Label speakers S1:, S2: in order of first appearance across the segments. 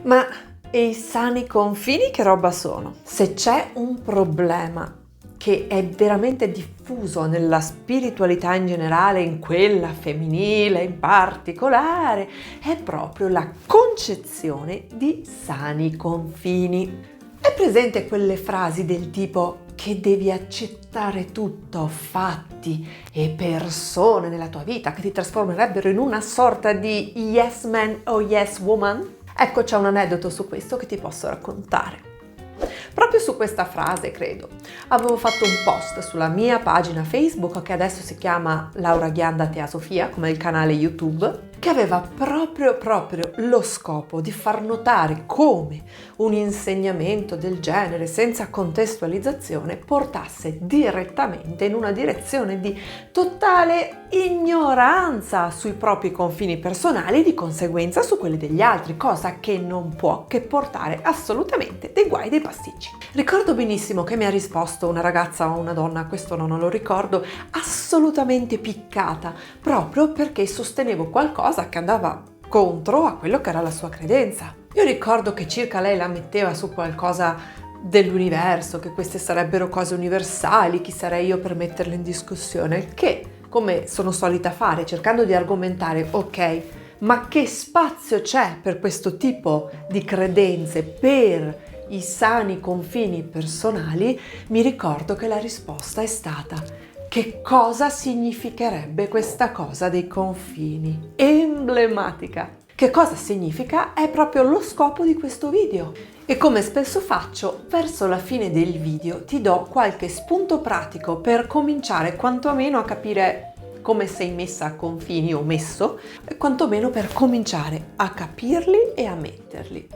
S1: Ma e i sani confini che roba sono? Se c'è un problema che è veramente diffuso nella spiritualità in generale, in quella femminile in particolare, è proprio la concezione di sani confini. È presente quelle frasi del tipo che devi accettare tutto, fatti e persone nella tua vita che ti trasformerebbero in una sorta di yes man o yes woman? Ecco, c'è un aneddoto su questo che ti posso raccontare. Proprio su questa frase, credo, avevo fatto un post sulla mia pagina Facebook, che adesso si chiama Laura Ghianda Teasofia, come il canale YouTube, che aveva proprio lo scopo di far notare come un insegnamento del genere, senza contestualizzazione, portasse direttamente in una direzione di totale ignoranza sui propri confini personali e di conseguenza su quelli degli altri, cosa che non può che portare assolutamente dei guai, dei pasticci. Ricordo benissimo che mi ha risposto una ragazza o una donna, questo non lo ricordo, assolutamente piccata, proprio perché sostenevo qualcosa che andava contro a quello che era la sua credenza. Io ricordo che circa lei la metteva su qualcosa dell'universo, che queste sarebbero cose universali, chi sarei io per metterle in discussione, che, come sono solita fare, cercando di argomentare, ok, ma che spazio c'è per questo tipo di credenze, per i sani confini personali, mi ricordo che la risposta è stata: che cosa significherebbe questa cosa dei confini? Emblematica. Che cosa significa? È proprio lo scopo di questo video. E come spesso faccio, verso la fine del video ti do qualche spunto pratico per cominciare quantomeno a capire come sei messa a confini o messo, e quantomeno per cominciare a capirli e a metterli.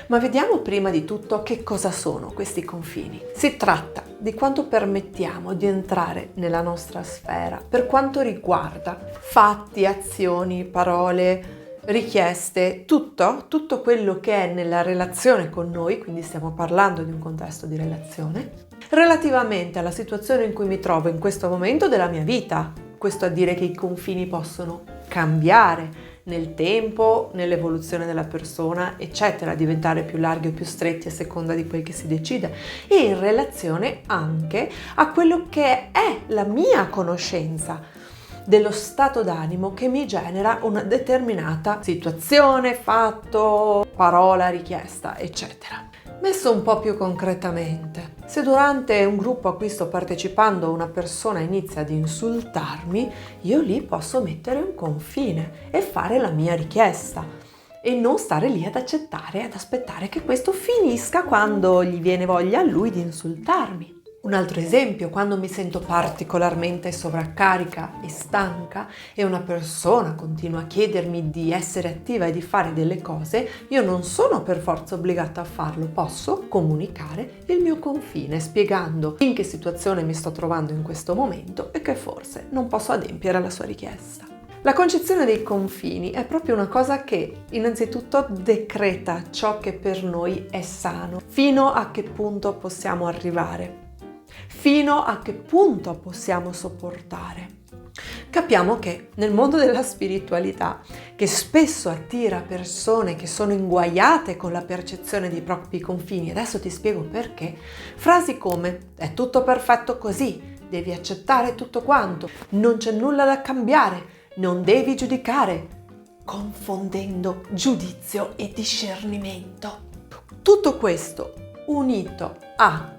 S1: Ma vediamo prima di tutto che cosa sono questi confini. Si tratta di quanto permettiamo di entrare nella nostra sfera per quanto riguarda fatti, azioni, parole, richieste, tutto quello che è nella relazione con noi, quindi stiamo parlando di un contesto di relazione, relativamente alla situazione in cui mi trovo in questo momento della mia vita. Questo a dire che i confini possono cambiare nel tempo, nell'evoluzione della persona, eccetera, diventare più larghi o più stretti a seconda di quel che si decide, e in relazione anche a quello che è la mia conoscenza dello stato d'animo che mi genera una determinata situazione, fatto, parola, richiesta, eccetera. Messo un po' più concretamente, se durante un gruppo a cui sto partecipando una persona inizia ad insultarmi, io lì posso mettere un confine e fare la mia richiesta e non stare lì ad accettare, ad aspettare che questo finisca quando gli viene voglia a lui di insultarmi. Un altro esempio, quando mi sento particolarmente sovraccarica e stanca e una persona continua a chiedermi di essere attiva e di fare delle cose, io non sono per forza obbligata a farlo, posso comunicare il mio confine spiegando in che situazione mi sto trovando in questo momento e che forse non posso adempiere alla sua richiesta. La concezione dei confini è proprio una cosa che innanzitutto decreta ciò che per noi è sano, fino a che punto possiamo arrivare. Fino a che punto possiamo sopportare. Capiamo che nel mondo della spiritualità, che spesso attira persone che sono inguaiate con la percezione dei propri confini, adesso ti spiego perché, frasi come è tutto perfetto così, devi accettare tutto quanto, non c'è nulla da cambiare, non devi giudicare, confondendo giudizio e discernimento. Tutto questo unito a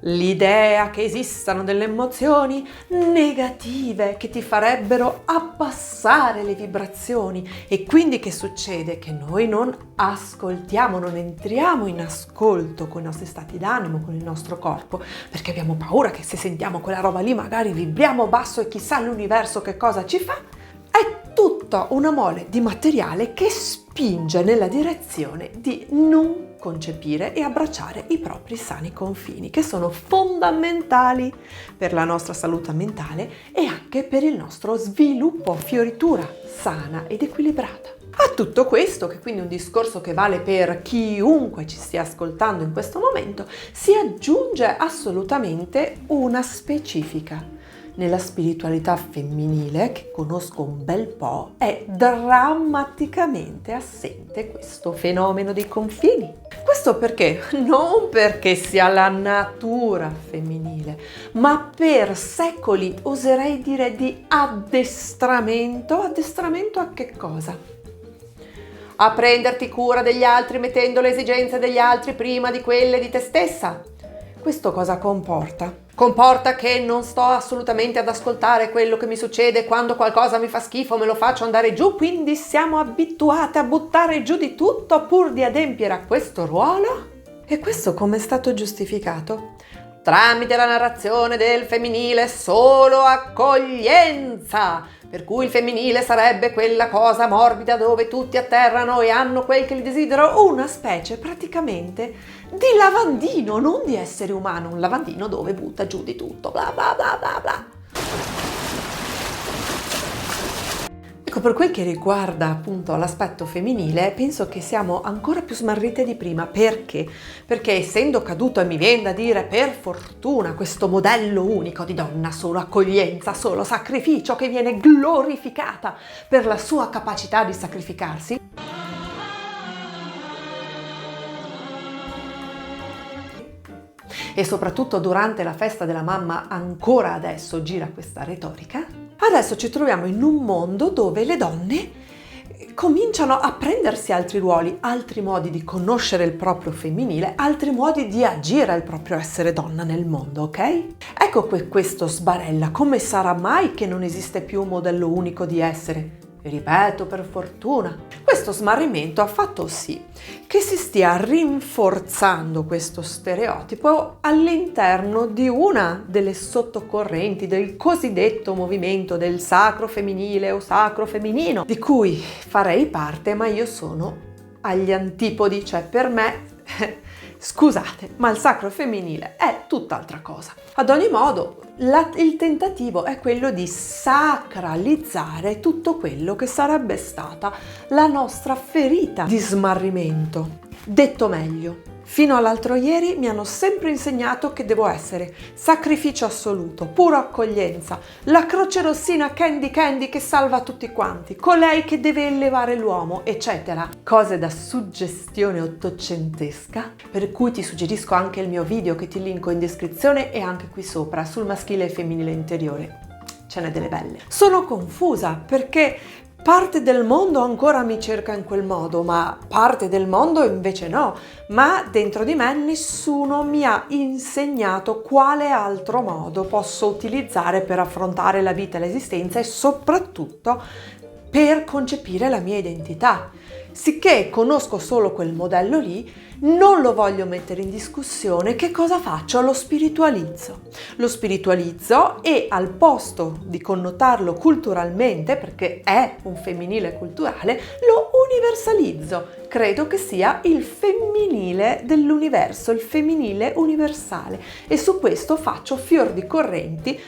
S1: l'idea che esistano delle emozioni negative che ti farebbero abbassare le vibrazioni e quindi che succede? Che noi non ascoltiamo, non entriamo in ascolto con i nostri stati d'animo, con il nostro corpo, perché abbiamo paura che se sentiamo quella roba lì magari vibriamo basso e chissà l'universo che cosa ci fa. È tutta una mole di materiale che spinge nella direzione di non concepire e abbracciare i propri sani confini, che sono fondamentali per la nostra salute mentale e anche per il nostro sviluppo, fioritura sana ed equilibrata. A tutto questo, che quindi è un discorso che vale per chiunque ci stia ascoltando in questo momento, si aggiunge assolutamente una specifica. nella spiritualità femminile, che conosco un bel po', è drammaticamente assente questo fenomeno dei confini. Questo perché? Non perché sia la natura femminile, ma per secoli, oserei dire, di addestramento. Addestramento a che cosa? A prenderti cura degli altri mettendo le esigenze degli altri prima di quelle di te stessa. Questo cosa comporta? Comporta che non sto assolutamente ad ascoltare quello che mi succede, quando qualcosa mi fa schifo me lo faccio andare giù, quindi siamo abituate a buttare giù di tutto pur di adempiere a questo ruolo? E questo come è stato giustificato? Tramite la narrazione del femminile solo accoglienza, per cui il femminile sarebbe quella cosa morbida dove tutti atterrano e hanno quel che li desiderano, una specie praticamente di lavandino, non di essere umano, un lavandino dove butta giù di tutto, bla bla bla bla bla. Ecco, per quel che riguarda appunto l'aspetto femminile, penso che siamo ancora più smarrite di prima. Perché? Perché essendo caduto, e mi viene da dire per fortuna, questo modello unico di donna, solo accoglienza, solo sacrificio, che viene glorificata per la sua capacità di sacrificarsi, e soprattutto durante la festa della mamma ancora adesso gira questa retorica, adesso ci troviamo in un mondo dove le donne cominciano a prendersi altri ruoli, altri modi di conoscere il proprio femminile, altri modi di agire al proprio essere donna nel mondo, ok? Ecco questo sbarella. Come sarà mai che non esiste più un modello unico di essere? Ripeto, per fortuna. Questo smarrimento ha fatto sì che si stia rinforzando questo stereotipo all'interno di una delle sottocorrenti del cosiddetto movimento del sacro femminile o sacro femminino, di cui farei parte, ma io sono agli antipodi, cioè per me scusate, ma il sacro femminile è tutt'altra cosa. Ad ogni modo, il tentativo è quello di sacralizzare tutto quello che sarebbe stata la nostra ferita di smarrimento. Detto meglio, fino all'altro ieri mi hanno sempre insegnato che devo essere sacrificio assoluto, pura accoglienza, la croce rossina Candy Candy che salva tutti quanti, colei che deve elevare l'uomo, eccetera. Cose da suggestione ottocentesca, per cui ti suggerisco anche il mio video che ti linko in descrizione e anche qui sopra sul maschile e femminile interiore. Ce n'è delle belle. Sono confusa perché parte del mondo ancora mi cerca in quel modo, ma parte del mondo invece no. Ma dentro di me nessuno mi ha insegnato quale altro modo posso utilizzare per affrontare la vita e l'esistenza e soprattutto per concepire la mia identità. Sicché conosco solo quel modello lì, non lo voglio mettere in discussione, che cosa faccio? Lo spiritualizzo. Lo spiritualizzo e al posto di connotarlo culturalmente, perché è un femminile culturale, lo universalizzo. Credo che sia il femminile dell'universo, il femminile universale. E su questo faccio fior di correnti,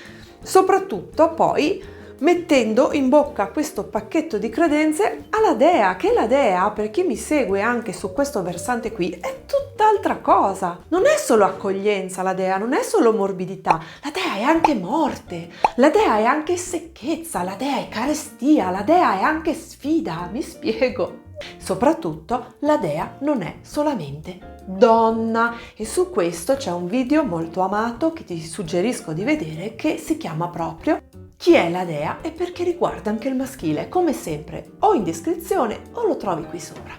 S1: soprattutto poi mettendo in bocca questo pacchetto di credenze alla dea, che la dea, per chi mi segue anche su questo versante qui, è tutt'altra cosa. Non è solo accoglienza la dea, non è solo morbidità, la dea è anche morte, la dea è anche secchezza, la dea è carestia, la dea è anche sfida, mi spiego. Soprattutto la dea non è solamente donna e su questo c'è un video molto amato che ti suggerisco di vedere che si chiama proprio Chi è la dea e perché riguarda anche il maschile, come sempre o in descrizione o lo trovi qui sopra.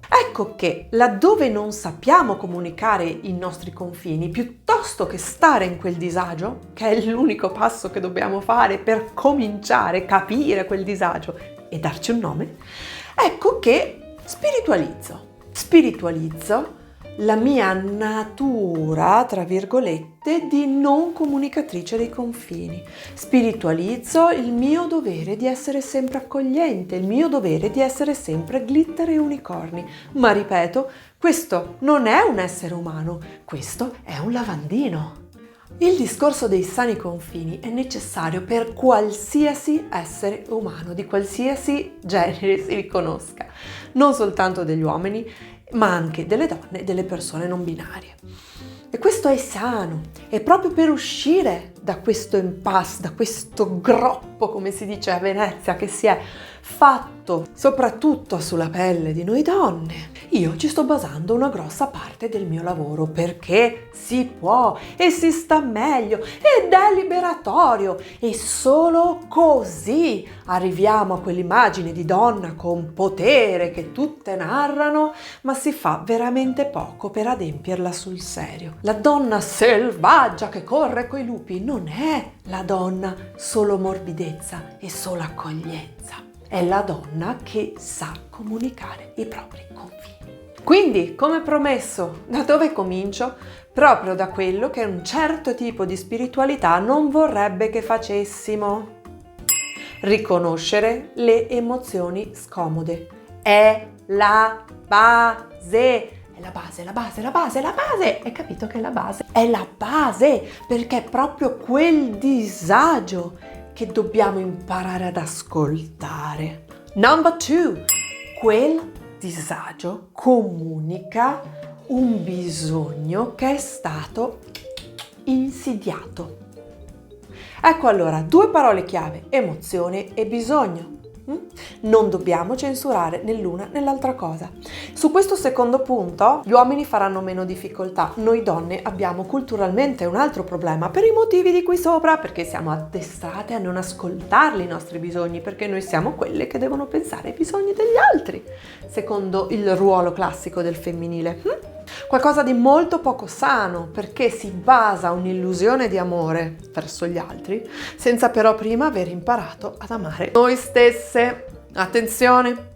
S1: Ecco che laddove non sappiamo comunicare i nostri confini, piuttosto che stare in quel disagio, che è l'unico passo che dobbiamo fare per cominciare a capire quel disagio e darci un nome, ecco che spiritualizzo la mia natura, tra virgolette, di non comunicatrice dei confini. Spiritualizzo il mio dovere di essere sempre accogliente, il mio dovere di essere sempre glitter e unicorni. Ma ripeto, questo non è un essere umano, questo è un lavandino. Il discorso dei sani confini è necessario per qualsiasi essere umano, di qualsiasi genere si riconosca, non soltanto degli uomini, ma anche delle donne e delle persone non binarie. E questo è sano, e proprio per uscire da questo impasse, da questo groppo, come si dice a Venezia, che si è fatto soprattutto sulla pelle di noi donne, io ci sto basando una grossa parte del mio lavoro perché si può e si sta meglio ed è liberatorio e solo così arriviamo a quell'immagine di donna con potere che tutte narrano, ma si fa veramente poco per adempierla sul serio. La donna selvaggia che corre coi lupi non è la donna solo morbidezza e solo accoglienza. È la donna che sa comunicare i propri confini. Quindi, come promesso, da dove comincio? Proprio da quello che un certo tipo di spiritualità non vorrebbe che facessimo. Riconoscere le emozioni scomode. È la base. È la base, la base, la base, la base. Hai capito che è la base? È la base, perché è proprio quel disagio che dobbiamo imparare ad ascoltare. Number 2. Quel disagio comunica un bisogno che è stato insidiato. Ecco allora, 2 parole chiave, emozione e bisogno. Non dobbiamo censurare né l'una né l'altra cosa. Su questo secondo punto gli uomini faranno meno difficoltà. Noi donne abbiamo culturalmente un altro problema per i motivi di qui sopra, perché siamo addestrate a non ascoltarli i nostri bisogni, perché noi siamo quelle che devono pensare ai bisogni degli altri, secondo il ruolo classico del femminile. Qualcosa di molto poco sano, perché si basa un'illusione di amore verso gli altri senza però prima aver imparato ad amare noi stesse. Attenzione,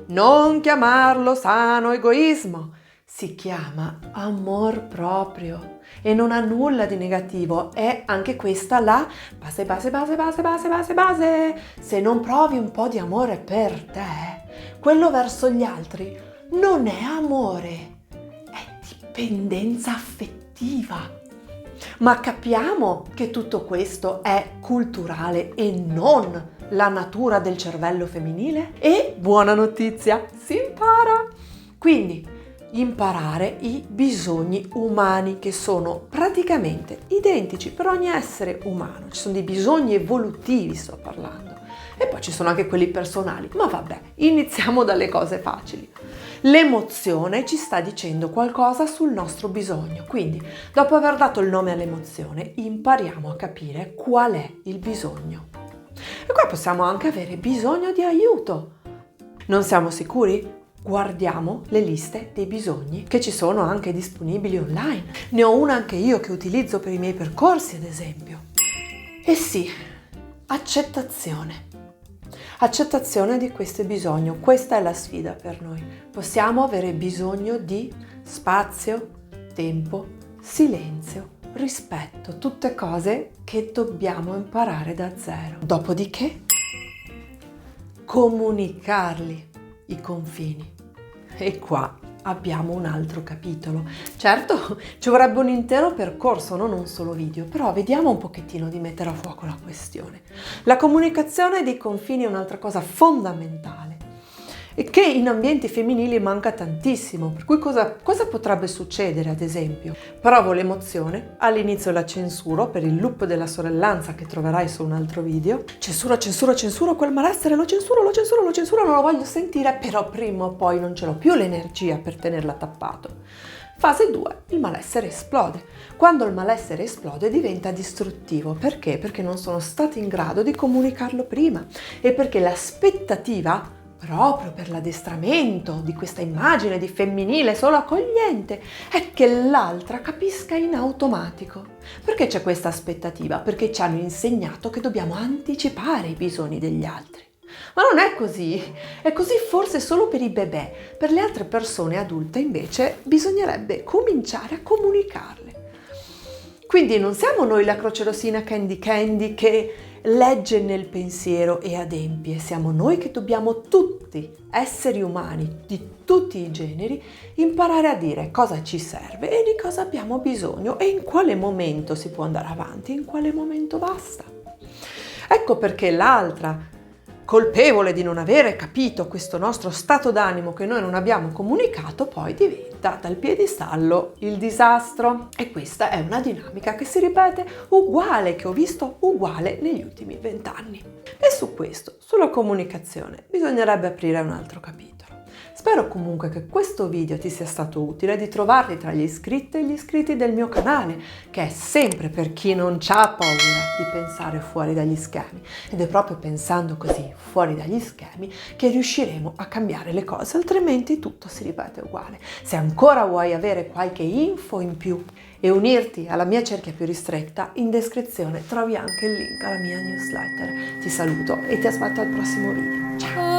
S1: non chiamarlo sano egoismo, si chiama amor proprio e non ha nulla di negativo, è anche questa la base, base, base, base, base, base, base. Se non provi un po' di amore per te, quello verso gli altri non è amore, dipendenza affettiva. Ma capiamo che tutto questo è culturale e non la natura del cervello femminile? E buona notizia, si impara! Quindi imparare i bisogni umani che sono praticamente identici per ogni essere umano. Ci sono dei bisogni evolutivi, sto parlando. E poi ci sono anche quelli personali. Ma vabbè, iniziamo dalle cose facili. L'emozione ci sta dicendo qualcosa sul nostro bisogno, quindi dopo aver dato il nome all'emozione impariamo a capire qual è il bisogno. E qua possiamo anche avere bisogno di aiuto. Non siamo sicuri? Guardiamo le liste dei bisogni che ci sono anche disponibili online. Ne ho una anche io che utilizzo per i miei percorsi, ad esempio. E sì, accettazione. Accettazione di questo bisogno, questa è la sfida per noi. Possiamo avere bisogno di spazio, tempo, silenzio, rispetto, tutte cose che dobbiamo imparare da zero. Dopodiché, comunicarli, i confini. E qua abbiamo un altro capitolo. Certo, ci vorrebbe un intero percorso, non un solo video, però vediamo un pochettino di mettere a fuoco la questione. La comunicazione dei confini è un'altra cosa fondamentale e che in ambienti femminili manca tantissimo, per cui cosa potrebbe succedere, ad esempio? Provo l'emozione, all'inizio la censuro per il loop della sorellanza che troverai su un altro video. Censuro quel malessere, lo censuro, non lo voglio sentire, però prima o poi non ce l'ho più l'energia per tenerla tappato. Fase 2, il malessere esplode. Quando il malessere esplode diventa distruttivo. Perché? Perché non sono stata in grado di comunicarlo prima e perché l'aspettativa, proprio per l'addestramento di questa immagine di femminile solo accogliente, è che l'altra capisca in automatico. Perché c'è questa aspettativa? Perché ci hanno insegnato che dobbiamo anticipare i bisogni degli altri. Ma non è così, è così forse solo per i bebè, per le altre persone adulte invece bisognerebbe cominciare a comunicarle. Quindi non siamo noi la crocerossina Candy Candy che legge nel pensiero e adempie, siamo noi che dobbiamo tutti, esseri umani di tutti i generi, imparare a dire cosa ci serve e di cosa abbiamo bisogno e in quale momento si può andare avanti e in quale momento basta. Ecco perché l'altra colpevole di non avere capito questo nostro stato d'animo che noi non abbiamo comunicato, poi diventa dal piedistallo il disastro. E questa è una dinamica che si ripete uguale, che ho visto uguale negli ultimi 20 anni. E su questo, sulla comunicazione, bisognerebbe aprire un altro capitolo. Spero comunque che questo video ti sia stato utile, di trovarti tra gli iscritti e gli iscritti del mio canale, che è sempre per chi non c'ha paura di pensare fuori dagli schemi. Ed è proprio pensando così, fuori dagli schemi, che riusciremo a cambiare le cose, altrimenti tutto si ripete uguale. Se ancora vuoi avere qualche info in più e unirti alla mia cerchia più ristretta, in descrizione trovi anche il link alla mia newsletter. Ti saluto e ti aspetto al prossimo video. Ciao!